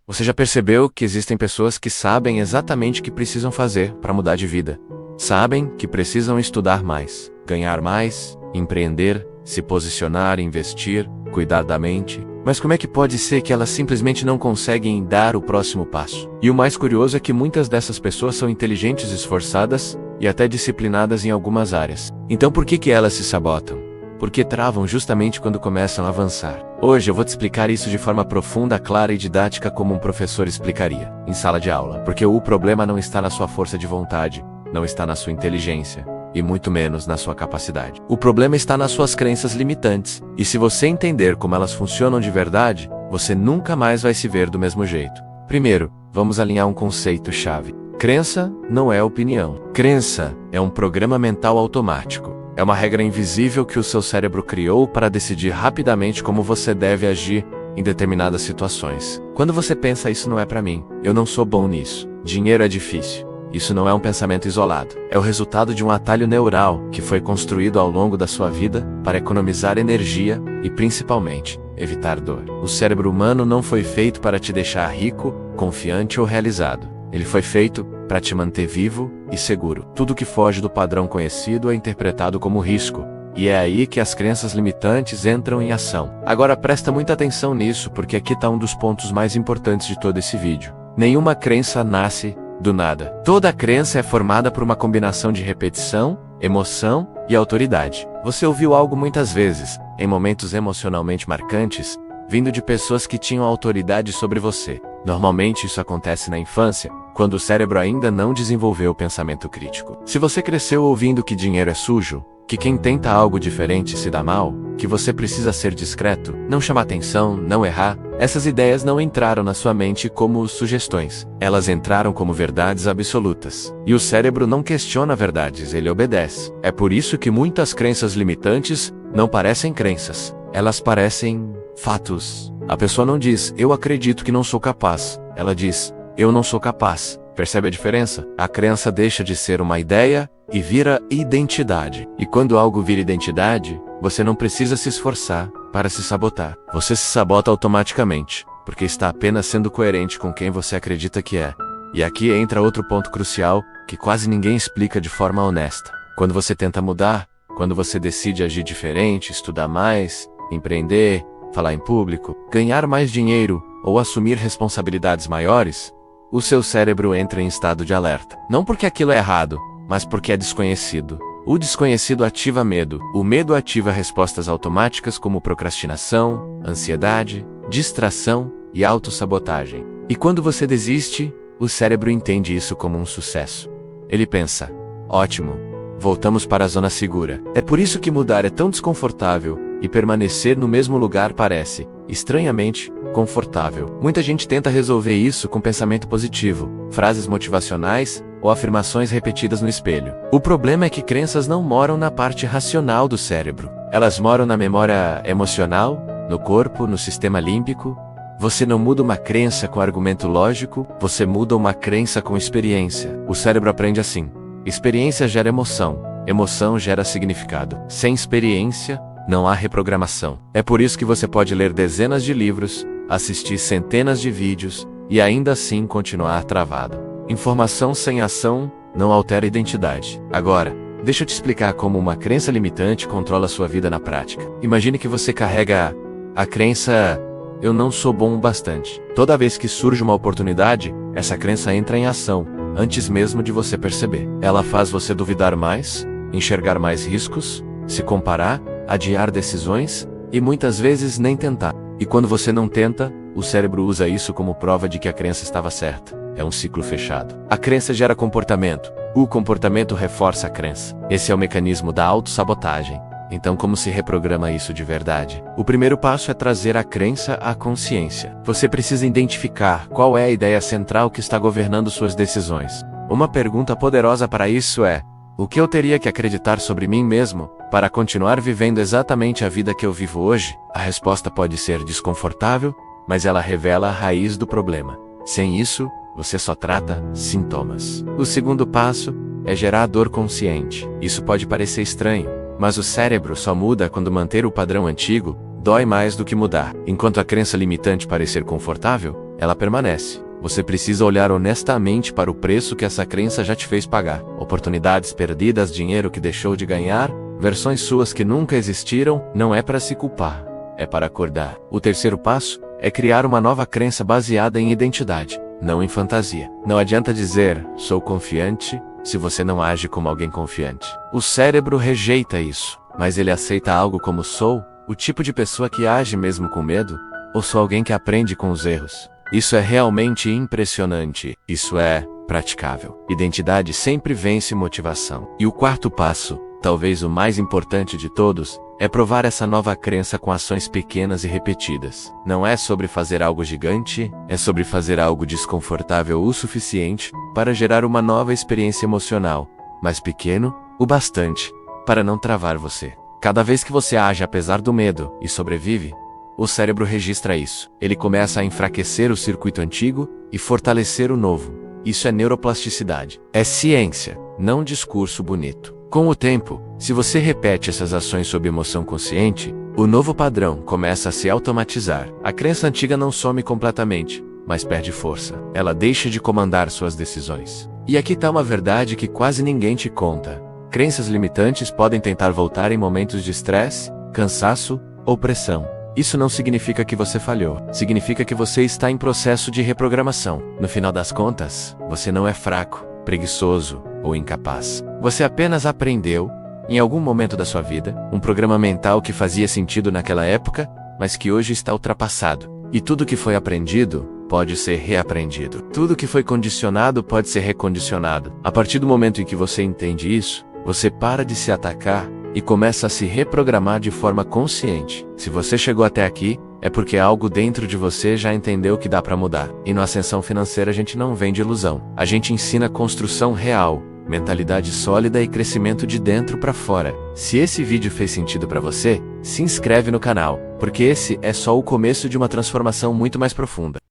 Você já percebeu que existem pessoas que sabem exatamente o que precisam fazer para mudar de vida? Sabem que precisam estudar mais, ganhar mais, empreender, se posicionar, investir, cuidar da mente. Mas como é que pode ser que elas simplesmente não conseguem dar o próximo passo? E o mais curioso é que muitas dessas pessoas são inteligentes, esforçadas e até disciplinadas em algumas áreas. Então por que elas se sabotam? Porque travam justamente quando começam a avançar. Hoje eu vou te explicar isso de forma profunda, clara e didática como um professor explicaria, em sala de aula. Porque o problema não está na sua força de vontade, não está na sua inteligência, e muito menos na sua capacidade. O problema está nas suas crenças limitantes, e se você entender como elas funcionam de verdade, você nunca mais vai se ver do mesmo jeito. Primeiro, vamos alinhar um conceito-chave. Crença não é opinião. Crença é um programa mental automático. É uma regra invisível que o seu cérebro criou para decidir rapidamente como você deve agir em determinadas situações. Quando você pensa, isso não é para mim, eu não sou bom nisso, dinheiro é difícil. Isso não é um pensamento isolado. É o resultado de um atalho neural que foi construído ao longo da sua vida para economizar energia e, principalmente, evitar dor. O cérebro humano não foi feito para te deixar rico, confiante ou realizado. Ele foi feito para te manter vivo e seguro. Tudo que foge do padrão conhecido é interpretado como risco. E é aí que as crenças limitantes entram em ação. Agora presta muita atenção nisso, porque aqui está um dos pontos mais importantes de todo esse vídeo. Nenhuma crença nasce do nada. Toda crença é formada por uma combinação de repetição, emoção e autoridade. Você ouviu algo muitas vezes, em momentos emocionalmente marcantes, vindo de pessoas que tinham autoridade sobre você. Normalmente isso acontece na infância, quando o cérebro ainda não desenvolveu o pensamento crítico. Se você cresceu ouvindo que dinheiro é sujo, que quem tenta algo diferente se dá mal, que você precisa ser discreto, não chamar atenção, não errar, essas ideias não entraram na sua mente como sugestões. Elas entraram como verdades absolutas. E o cérebro não questiona verdades, ele obedece. É por isso que muitas crenças limitantes não parecem crenças. Elas parecem fatos. A pessoa não diz, eu acredito que não sou capaz. Ela diz, eu não sou capaz. Percebe a diferença? A crença deixa de ser uma ideia e vira identidade. E quando algo vira identidade, você não precisa se esforçar para se sabotar. Você se sabota automaticamente, porque está apenas sendo coerente com quem você acredita que é. E aqui entra outro ponto crucial que quase ninguém explica de forma honesta. Quando você tenta mudar, quando você decide agir diferente, estudar mais, empreender, falar em público, ganhar mais dinheiro ou assumir responsabilidades maiores, o seu cérebro entra em estado de alerta. Não porque aquilo é errado, mas porque é desconhecido. O desconhecido ativa medo. O medo ativa respostas automáticas como procrastinação, ansiedade, distração e autossabotagem. E quando você desiste, o cérebro entende isso como um sucesso. Ele pensa, ótimo, voltamos para a zona segura. É por isso que mudar é tão desconfortável e permanecer no mesmo lugar parece, estranhamente, confortável. Muita gente tenta resolver isso com pensamento positivo, frases motivacionais ou afirmações repetidas no espelho. O problema é que crenças não moram na parte racional do cérebro. Elas moram na memória emocional, no corpo, no sistema límbico. Você não muda uma crença com argumento lógico, você muda uma crença com experiência. O cérebro aprende assim. Experiência gera emoção, emoção gera significado. Sem experiência, não há reprogramação. É por isso que você pode ler dezenas de livros, assistir centenas de vídeos e ainda assim continuar travado. Informação sem ação não altera a identidade. Agora, deixa eu te explicar como uma crença limitante controla sua vida na prática. Imagine que você carrega a crença, eu não sou bom o bastante. Toda vez que surge uma oportunidade, essa crença entra em ação, antes mesmo de você perceber. Ela faz você duvidar mais, enxergar mais riscos, se comparar, adiar decisões e muitas vezes nem tentar. E quando você não tenta, o cérebro usa isso como prova de que a crença estava certa. É um ciclo fechado. A crença gera comportamento. O comportamento reforça a crença. Esse é o mecanismo da autossabotagem. Então, como se reprograma isso de verdade? O primeiro passo é trazer a crença à consciência. Você precisa identificar qual é a ideia central que está governando suas decisões. Uma pergunta poderosa para isso é: o que eu teria que acreditar sobre mim mesmo para continuar vivendo exatamente a vida que eu vivo hoje? A resposta pode ser desconfortável, mas ela revela a raiz do problema. Sem isso, você só trata sintomas. O segundo passo é gerar dor consciente. Isso pode parecer estranho, mas o cérebro só muda quando manter o padrão antigo dói mais do que mudar. Enquanto a crença limitante parecer confortável, ela permanece. Você precisa olhar honestamente para o preço que essa crença já te fez pagar. Oportunidades perdidas, dinheiro que deixou de ganhar, versões suas que nunca existiram, não é para se culpar, é para acordar. O terceiro passo é criar uma nova crença baseada em identidade, não em fantasia. Não adianta dizer, sou confiante, se você não age como alguém confiante. O cérebro rejeita isso, mas ele aceita algo como sou, o tipo de pessoa que age mesmo com medo, ou sou alguém que aprende com os erros. Isso é realmente impressionante, isso é praticável. Identidade sempre vence motivação. E o quarto passo, talvez o mais importante de todos, é provar essa nova crença com ações pequenas e repetidas. Não é sobre fazer algo gigante, é sobre fazer algo desconfortável o suficiente para gerar uma nova experiência emocional, mas pequeno o bastante para não travar você. Cada vez que você age apesar do medo e sobrevive, o cérebro registra isso. Ele começa a enfraquecer o circuito antigo e fortalecer o novo. Isso é neuroplasticidade. É ciência, não discurso bonito. Com o tempo, se você repete essas ações sob emoção consciente, o novo padrão começa a se automatizar. A crença antiga não some completamente, mas perde força. Ela deixa de comandar suas decisões. E aqui está uma verdade que quase ninguém te conta. Crenças limitantes podem tentar voltar em momentos de estresse, cansaço ou pressão. Isso não significa que você falhou. Significa que você está em processo de reprogramação. No final das contas, você não é fraco, preguiçoso ou incapaz. Você apenas aprendeu, em algum momento da sua vida, um programa mental que fazia sentido naquela época, mas que hoje está ultrapassado. E tudo que foi aprendido pode ser reaprendido. Tudo que foi condicionado pode ser recondicionado. A partir do momento em que você entende isso, você para de se atacar e começa a se reprogramar de forma consciente. Se você chegou até aqui, é porque algo dentro de você já entendeu que dá para mudar. E no Ascensão Financeira a gente não vende ilusão. A gente ensina construção real, mentalidade sólida e crescimento de dentro para fora. Se esse vídeo fez sentido para você, se inscreve no canal, porque esse é só o começo de uma transformação muito mais profunda.